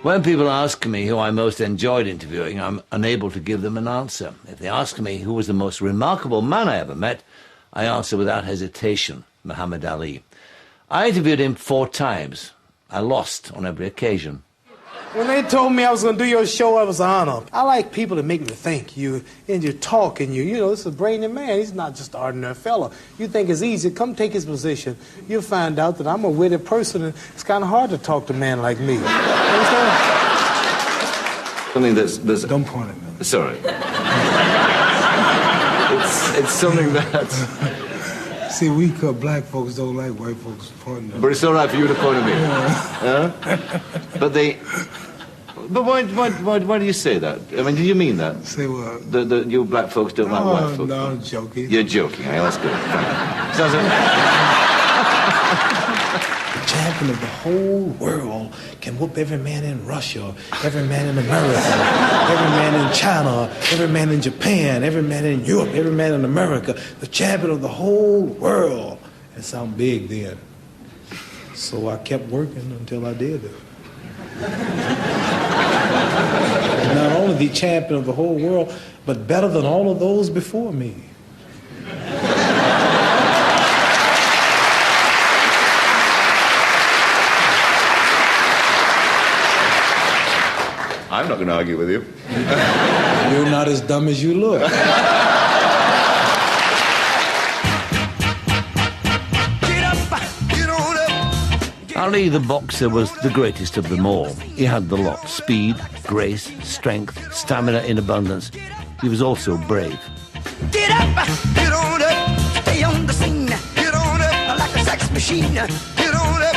When people ask me who I most enjoyed interviewing, I'm unable to give them an answer. If they ask me who was the most remarkable man I ever met, I answer without hesitation, Muhammad Ali. I interviewed him 4 times. I lost on every occasion. When they told me I was going to do your show, it was an honor. I like people that make me think. You talk, and you know, this is a brainy man. He's not just an ordinary fella. You think it's easy, come take his position. You'll find out that I'm a witty person, and it's kind of hard to talk to a man like me. You understand? Something that's... Don't point at me. Sorry. It's something that... See, black folks don't like white folks pointing at me. But it's all right for you to point at me. Yeah. But why do you say that? I mean, do you mean that? Say what? You black folks don't like white folks? No, I'm joking. You're joking. Hey, that's good. The champion of the whole world can whoop every man in Russia, every man in America, every man in China, every man in Japan, every man in Europe, every man in America. The champion of the whole world. It sounded big then. So I kept working until I did it. Not only the champion of the whole world, but better than all of those before me. I'm not going to argue with you. You're not as dumb as you look. Ali, the boxer, was the greatest of them all. He had the lot: speed, grace, strength, stamina in abundance. He was also brave. Get up, get on up, stay on the scene. Get on up like a sex machine. Get on up,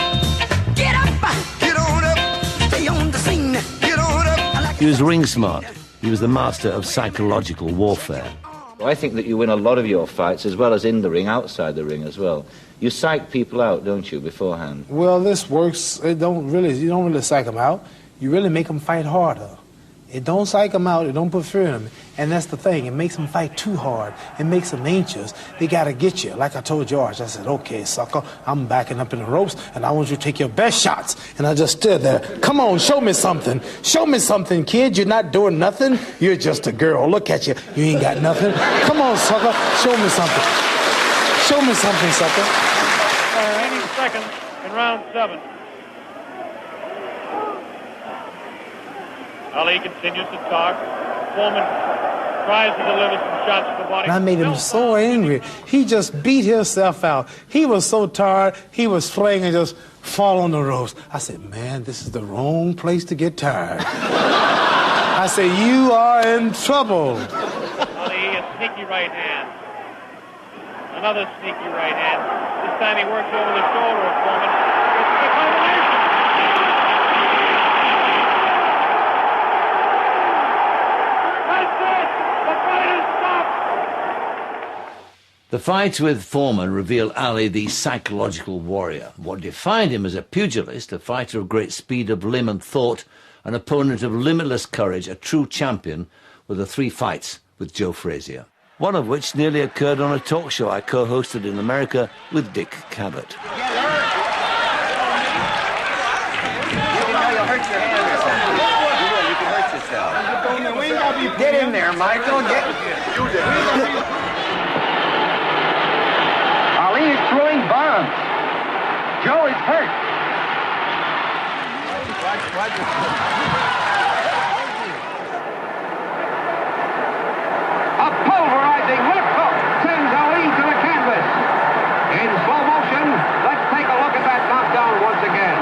get up, get on up, stay on the scene. Get on up. He was ring smart. He was the master of psychological warfare. I think that you win a lot of your fights, as well as in the ring, outside the ring as well. You psych people out, don't you, beforehand? Well, this works. You don't really psych them out. You really make them fight harder. It don't psych them out. It don't put fear in them. And that's the thing. It makes them fight too hard. It makes them anxious. They got to get you. Like I told George, I said, okay, sucker, I'm backing up in the ropes, and I want you to take your best shots. And I just stood there. Come on, show me something. Show me something, kid. You're not doing nothing. You're just a girl. Look at you. You ain't got nothing. Come on, sucker. Show me something. Show me something, sucker. Remaining seconds in round 7. Ali continues to talk. Foreman tries to deliver some shots to the body. And I made him so angry. He just beat himself out. He was so tired, he was flaying and just fall on the ropes. I said, man, this is the wrong place to get tired. I said, you are in trouble. Ali, a sneaky right hand. Another sneaky right hand. This time he works over the shoulder of Foreman. It's the combination. The fight with Foreman revealed Ali the psychological warrior. What defined him as a pugilist, a fighter of great speed of limb and thought, an opponent of limitless courage, a true champion, were the 3 fights with Joe Frazier. One of which nearly occurred on a talk show I co-hosted in America with Dick Cavett. You'll hurt your hand or something. You can hurt yourself. Get in there, Michael. Ali is throwing bombs. Joe is hurt. A pulverizing left hook sends Ali to the canvas. In slow motion, let's take a look at that knockdown once again.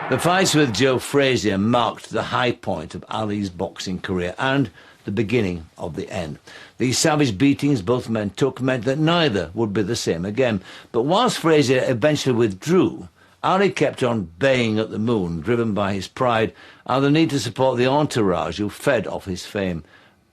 The fights with Joe Frazier marked the high point of Ali's boxing career and the beginning of the end. These savage beatings both men took meant that neither would be the same again. But whilst Frazier eventually withdrew, Ali kept on baying at the moon, driven by his pride and the need to support the entourage who fed off his fame.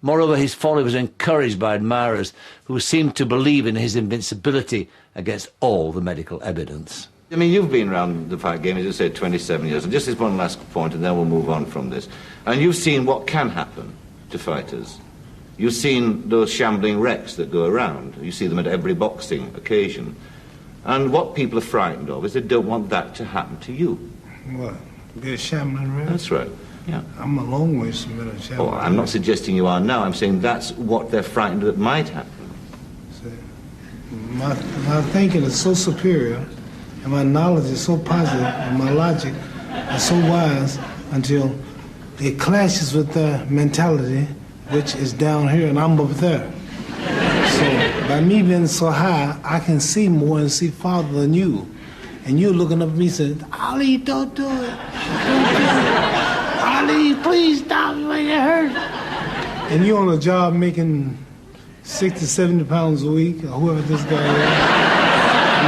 Moreover, his folly was encouraged by admirers who seemed to believe in his invincibility against all the medical evidence. I mean, you've been around the fight game, as you said, 27 years. And just as one last point, and then we'll move on from this. And you've seen what can happen to fighters. You've seen those shambling wrecks that go around. You see them at every boxing occasion. And what people are frightened of is they don't want that to happen to you. What? Be a shambling rat? That's right. Yeah. I'm a long ways from being a shambling Oh, I'm not suggesting you are now. I'm saying that's what they're frightened that might happen. My thinking is so superior, and my knowledge is so positive, and my logic is so wise until it clashes with their mentality, which is down here and I'm up there. So by me being so high, I can see more and see farther than you. And you're looking up at me saying, Ali, don't do it. Don't do it. Ali, please stop me when it hurts. And you're on a job making 60, 70 pounds a week, or whoever this guy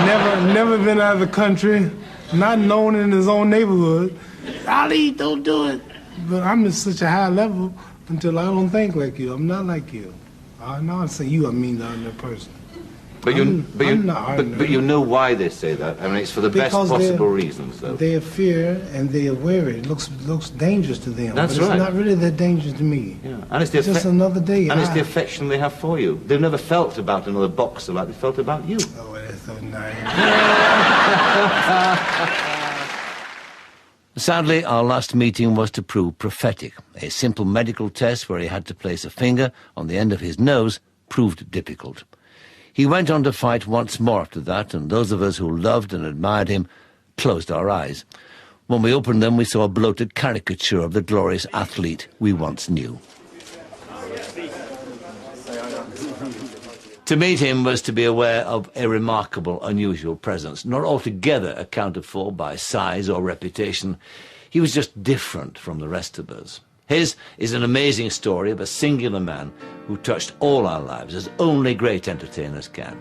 is. Never been out of the country, not known in his own neighborhood. Ali, don't do it. But I'm at such a high level until I don't think like you. I'm not like you. Now I say you, I mean the other person. But you know why they say that. I mean, it's for the best possible reasons, though. They fear and they are wary. It looks dangerous to them. That's but right. It's not really that dangerous to me. Yeah. And it's just another day. And it's the affection they have for you. They've never felt about another boxer like they felt about you. Oh, that's so nice. Sadly, our last meeting was to prove prophetic. A simple medical test where he had to place a finger on the end of his nose proved difficult. He went on to fight once more after that, and those of us who loved and admired him closed our eyes. When we opened them, we saw a bloated caricature of the glorious athlete we once knew. To meet him was to be aware of a remarkable, unusual presence, not altogether accounted for by size or reputation. He was just different from the rest of us. His is an amazing story of a singular man who touched all our lives as only great entertainers can.